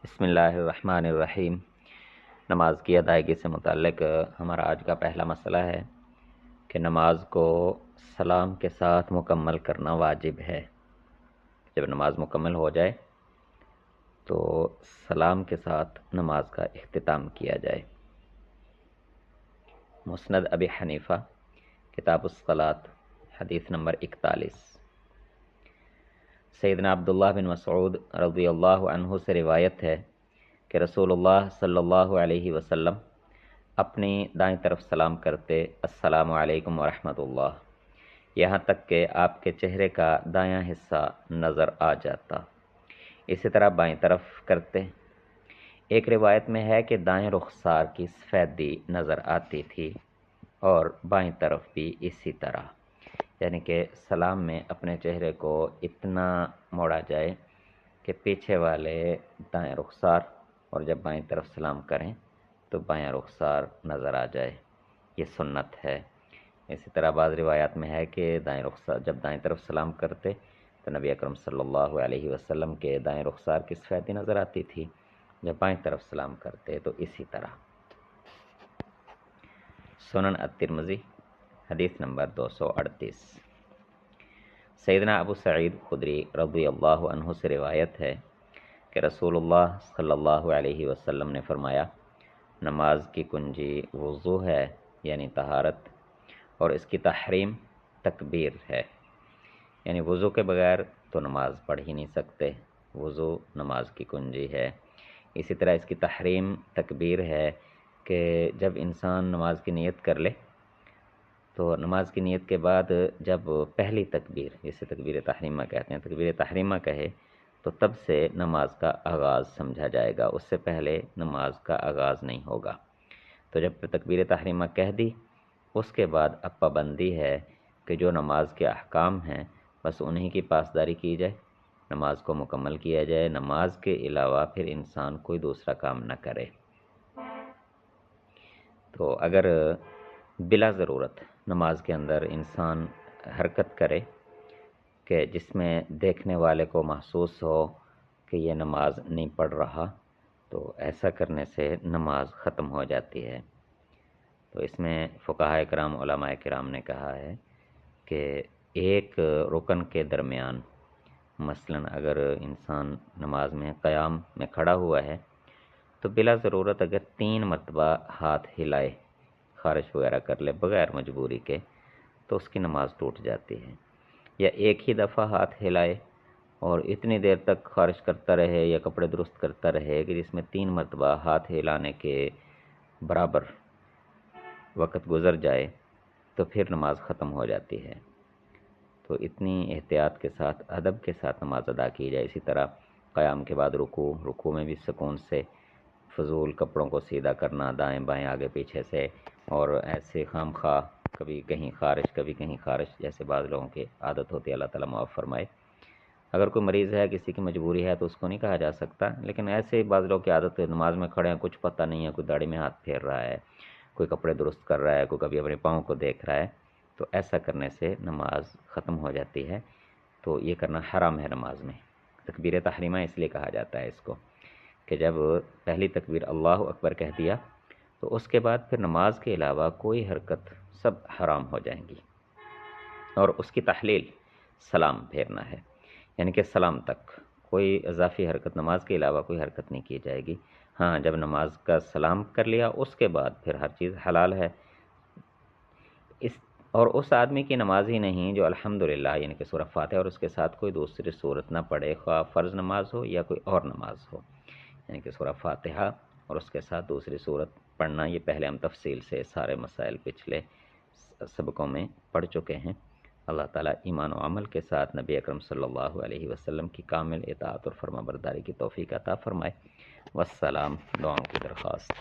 بسم اللہ الرحمن الرحیم۔ نماز کی ادائیگی سے متعلق ہمارا آج کا پہلا مسئلہ ہے کہ نماز کو سلام کے ساتھ مکمل کرنا واجب ہے۔ جب نماز مکمل ہو جائے تو سلام کے ساتھ نماز کا اختتام کیا جائے۔ مسند ابی حنیفہ کتاب الصلاۃ حدیث نمبر 41۔ سیدنا عبداللہ بن مسعود رضی اللہ عنہ سے روایت ہے کہ رسول اللہ صلی اللہ علیہ وسلم اپنی دائیں طرف سلام کرتے السلام علیکم ورحمۃ اللہ، یہاں تک کہ آپ کے چہرے کا دایاں حصہ نظر آ جاتا۔ اسی طرح بائیں طرف کرتے۔ ایک روایت میں ہے کہ دائیں رخسار کی سفیدی نظر آتی تھی اور بائیں طرف بھی اسی طرح، یعنی کہ سلام میں اپنے چہرے کو اتنا موڑا جائے کہ پیچھے والے دائیں رخسار، اور جب بائیں طرف سلام کریں تو بائیں رخسار نظر آ جائے۔ یہ سنت ہے۔ اسی طرح بعض روایات میں ہے کہ جب دائیں طرف سلام کرتے تو نبی اکرم صلی اللہ علیہ وسلم کے دائیں رخسار کی سفیدی نظر آتی تھی، جب بائیں طرف سلام کرتے تو اسی طرح۔ سنن الترمذی حدیث نمبر 238۔ سیدنا ابو سعید خدری رضی اللہ عنہ سے روایت ہے کہ رسول اللہ صلی اللہ علیہ وسلم نے فرمایا، نماز کی کنجی وضو ہے، یعنی طہارت، اور اس کی تحریم تکبیر ہے، یعنی وضو کے بغیر تو نماز پڑھ ہی نہیں سکتے۔ وضو نماز کی کنجی ہے۔ اسی طرح اس کی تحریم تکبیر ہے کہ جب انسان نماز کی نیت کر لے تو نماز کی نیت کے بعد جب پہلی تکبیر، جسے تکبیر تحریمہ کہتے ہیں، تکبیر تحریمہ کہے تو تب سے نماز کا آغاز سمجھا جائے گا، اس سے پہلے نماز کا آغاز نہیں ہوگا۔ تو جب تکبیر تحریمہ کہہ دی، اس کے بعد اب پابندی ہے کہ جو نماز کے احکام ہیں بس انہی کی پاسداری کی جائے، نماز کو مکمل کیا جائے، نماز کے علاوہ پھر انسان کوئی دوسرا کام نہ کرے۔ تو اگر بلا ضرورت نماز کے اندر انسان حرکت کرے کہ جس میں دیکھنے والے کو محسوس ہو کہ یہ نماز نہیں پڑھ رہا، تو ایسا کرنے سے نماز ختم ہو جاتی ہے۔ تو اس میں فقہاء کرام، علماء کرام نے کہا ہے کہ ایک رکن کے درمیان، مثلا اگر انسان نماز میں قیام میں کھڑا ہوا ہے تو بلا ضرورت اگر 3 مرتبہ ہاتھ ہلائے، خارش وغیرہ کر لے بغیر مجبوری کے، تو اس کی نماز ٹوٹ جاتی ہے۔ یا ایک ہی دفعہ ہاتھ ہلائے اور اتنی دیر تک خارش کرتا رہے یا کپڑے درست کرتا رہے کہ جس میں 3 مرتبہ ہاتھ ہلانے کے برابر وقت گزر جائے تو پھر نماز ختم ہو جاتی ہے۔ تو اتنی احتیاط کے ساتھ، ادب کے ساتھ نماز ادا کی جائے۔ اسی طرح قیام کے بعد رکوع میں بھی سکون سے، فضول کپڑوں کو سیدھا کرنا دائیں بائیں آگے پیچھے سے، اور ایسے خام خواہ کبھی کہیں خارش کبھی کہیں خارش، جیسے بعض لوگوں کی عادت ہوتی ہے، اللہ تعالیٰ معاف فرمائے۔ اگر کوئی مریض ہے، کسی کی مجبوری ہے تو اس کو نہیں کہا جا سکتا، لیکن ایسے ہی بعض لوگوں کی عادت ہے، نماز میں کھڑے ہیں کچھ پتہ نہیں ہے، کوئی داڑھی میں ہاتھ پھیر رہا ہے، کوئی کپڑے درست کر رہا ہے، کوئی کبھی اپنے پاؤں کو دیکھ رہا ہے، تو ایسا کرنے سے نماز ختم ہو جاتی ہے۔ تو یہ کرنا حرام ہے نماز میں۔ تکبیر تحریمہ اس لیے کہا جاتا ہے اس کو کہ جب پہلی تکبیر اللہ اکبر کہہ دیا تو اس کے بعد پھر نماز کے علاوہ کوئی حرکت سب حرام ہو جائیں گی، اور اس کی تحلیل سلام پھیرنا ہے، یعنی کہ سلام تک کوئی اضافی حرکت، نماز کے علاوہ کوئی حرکت نہیں کی جائے گی۔ ہاں، جب نماز کا سلام کر لیا اس کے بعد پھر ہر چیز حلال ہے۔ اور اس آدمی کی نماز ہی نہیں جو الحمدللہ یعنی کہ سورہ فاتحہ اور اس کے ساتھ کوئی دوسری سورت نہ پڑھے، خواہ فرض نماز ہو یا کوئی اور نماز ہو، یعنی کہ سورہ فاتحہ اور اس کے ساتھ دوسری سورت پڑھنا۔ یہ پہلے ہم تفصیل سے سارے مسائل پچھلے سبقوں میں پڑھ چکے ہیں۔ اللہ تعالیٰ ایمان و عمل کے ساتھ نبی اکرم صلی اللہ علیہ وسلم کی کامل اطاعت اور فرما برداری کی توفیق عطا فرمائے۔ والسلام، دعاؤں کی درخواست۔